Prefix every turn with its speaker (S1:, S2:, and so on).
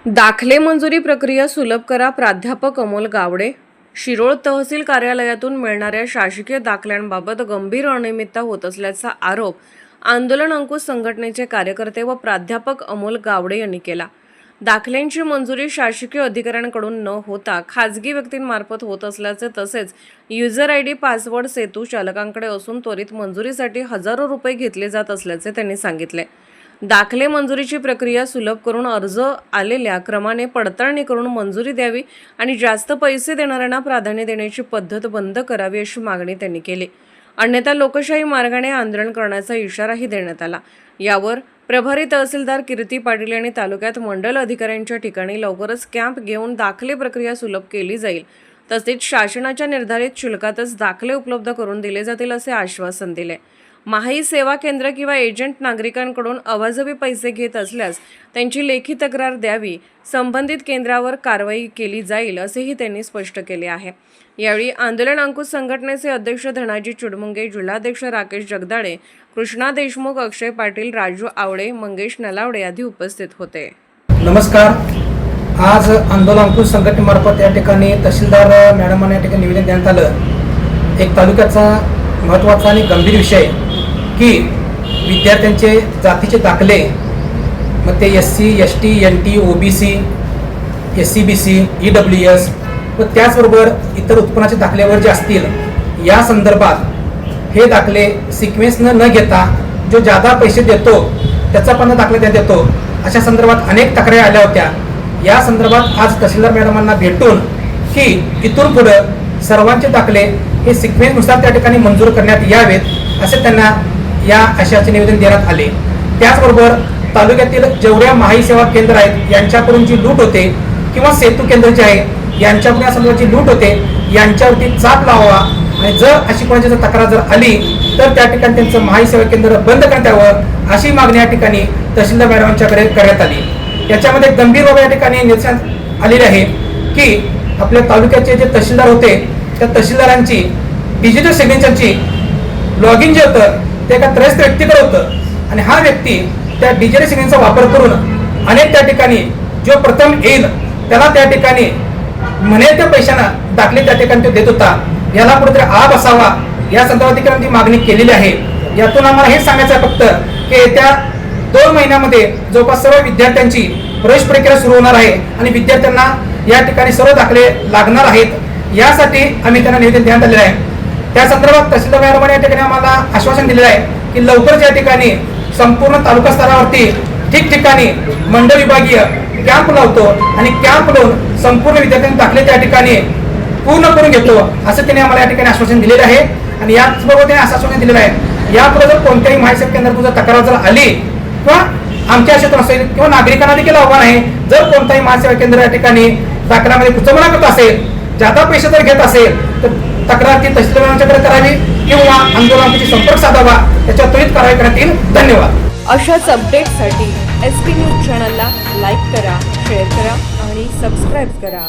S1: दाखले मंजुरी प्रक्रिया सुलभ करा. प्राध्यापक अमोल गावडे. शिरोळ तहसील कार्यालयातून मिळणाऱ्या शासकीय दाखल्यांबाबत गंभीर अनियमितता होत असल्याचा आरोप आंदोलन अंकुश संघटनेचे कार्यकर्ते व प्राध्यापक अमोल गावडे यांनी केला. दाखल्यांची मंजुरी शासकीय अधिकाऱ्यांकडून न होता खाजगी व्यक्तींमार्फत होत असल्याचे, तसेच युजर आयडी पासवर्ड सेतू चालकांकडे असून त्वरित मंजुरीसाठी हजारो रुपये घेतले जात असल्याचे त्यांनी सांगितले. दाखले मंजुरीची प्रक्रिया सुलभ करून अर्ज आलेल्या क्रमाने पडताळणी करून मंजुरी द्यावी आणि जास्त पैसे देणाऱ्यांना प्राधान्य देण्याची पद्धत बंद करावी अशी मागणी त्यांनी केली. अन्यथा लोकशाही मार्गाने आंदोलन करण्याचा इशाराही देण्यात आला. यावर प्रभारी तहसीलदार कीर्ती पाटील यांनी तालुक्यात मंडल अधिकाऱ्यांच्या ठिकाणी लवकरच कॅम्प घेऊन दाखले प्रक्रिया सुलभ केली जाईल, तसेच शासनाच्या निर्धारित शुल्कातच दाखले उपलब्ध करून दिले जातील असे आश्वासन दिले. माही सेवा केंद्र किंवा एजंट नागरिकांकडून अवाजवी पैसे घेत असल्यास त्यांची लेखी तक्रार द्यावी, संबंधित केंद्रावर कारवाई केली जाईल असेही त्यांनी स्पष्ट केले आहे. यावेळी आंदोलन अंकुश संघटनेचे अध्यक्ष धनाजी चुडमुंगे, जिल्हाध्यक्ष राकेश जगदाळे, कृष्णा देशमुख, अक्षय पाटील, राजू आवडे, मंगेश नलावडे आदी उपस्थित होते.
S2: नमस्कार. आज आंदोलन अंकुश संघटनेमार्फत या ठिकाणी तहसीलदार मॅडमांना या ठिकाणी निवेदन देण्यात आलं. एक तालुक्याचा महत्त्वाचा आणि गंभीर विषय की विद्यार्थ्यांचे जातीचे दाखले, मग ते SC, ST, NT, OBC, SC, BC, EWS व त्याचबरोबर इतर उत्पन्नाचे दाखल्यावर जे असतील, या संदर्भात हे दाखले सिक्वेन्सनं न घेता जो जादा पैसे देतो त्याचा पण दाखला त्या देतो, अशा संदर्भात अनेक तक्रारी आल्या होत्या. या संदर्भात आज तहसीलदार मॅडमांना भेटून की इथून पुढं सर्वांचे दाखले हे सिक्वेन्सनुसार त्या ठिकाणी मंजूर करण्यात यावेत असे त्यांना या आशयाचे निवेदन देण्यात आले. त्याचबरोबर तालुक्यातील जेवढ्या माही सेवा केंद्र आहेत यांच्याकडून जी लूट होते किंवा सेतू केंद्र जे आहे यांच्याकडून या संदर्भाची लूट होते, यांच्यावरती चाप लावावा आणि जर अशी कोणाची तक्रार जर आली तर त्या ठिकाणी त्यांचं माही सेवा केंद्र बंद करण्यात यावं अशी मागणी या ठिकाणी तहसीलदार मॅडमांच्याकडे करण्यात आली. याच्यामध्ये गंभीर बाब या ठिकाणी निदर्शनास आलेली आहे की आपल्या तालुक्याचे जे तहसीलदार होते त्या तहसीलदारांची डिजिटल सिग्नेचरची लॉगिन जे होतं ते एका त्रयस्थ व्यक्तीकडे होतं आणि हा व्यक्ती त्या डिजिटल सिग्नेचरचा वापर करून अनेक त्या ठिकाणी जो प्रथम येईल त्याला त्या ठिकाणी म्हणेल त्या पैशानं दाखले त्या ठिकाणी तो देत होता. याला कुठेतरी आब असावा या संदर्भात ती मागणी केलेली आहे. यातून आम्हाला हे सांगायचं आहे फक्त की येत्या 2 महिन्यामध्ये जवळपास सर्व विद्यार्थ्यांची प्रवेश प्रक्रिया सुरू होणार आहे आणि विद्यार्थ्यांना या ठिकाणी सर्व दाखले लागणार आहेत. यासाठी आम्ही त्यांना निवेदन देण्यात आलेलं आहे. त्या संदर्भात तहसीलदार मॅडमांनी या ठिकाणी आम्हाला आश्वासन दिलेलं आहे की लवकरच या ठिकाणी संपूर्ण तालुका स्तरावरती ठिकठिकाणी मंडळ विभागीय कॅम्प लावतो आणि कॅम्प लावून संपूर्ण विद्यार्थ्यांचे दाखले त्या ठिकाणी पूर्ण करून घेतो असं त्यांनी आम्हाला या ठिकाणी आश्वासन दिलेलं आहे. आणि याचबरोबर त्यांनी असं आश्वासन दिलेलं आहे यापुढे जर कोणत्याही माहिती सेवा केंद्रात जर तक्रार जर आली किंवा आमच्या क्षेत्रात असेल किंवा नागरिकांना देखील आव्हान आहे, जर कोणताही माहिती सेवा केंद्र या ठिकाणी दाखल्यामध्ये कुचंबणा करत असेल, जादा पैसे जर घेत असेल तर तक्रार ती तहसीलदारांच्याकडे करावी किंवा आंदोलनाशी संपर्क साधावा, त्याच्यावर त्वरित कारवाई करण्यात येईल. धन्यवाद.
S1: अशाच अपडेटसाठी SP न्यूज चॅनलला लाईक करा, शेअर करा आणि सबस्क्राईब करा.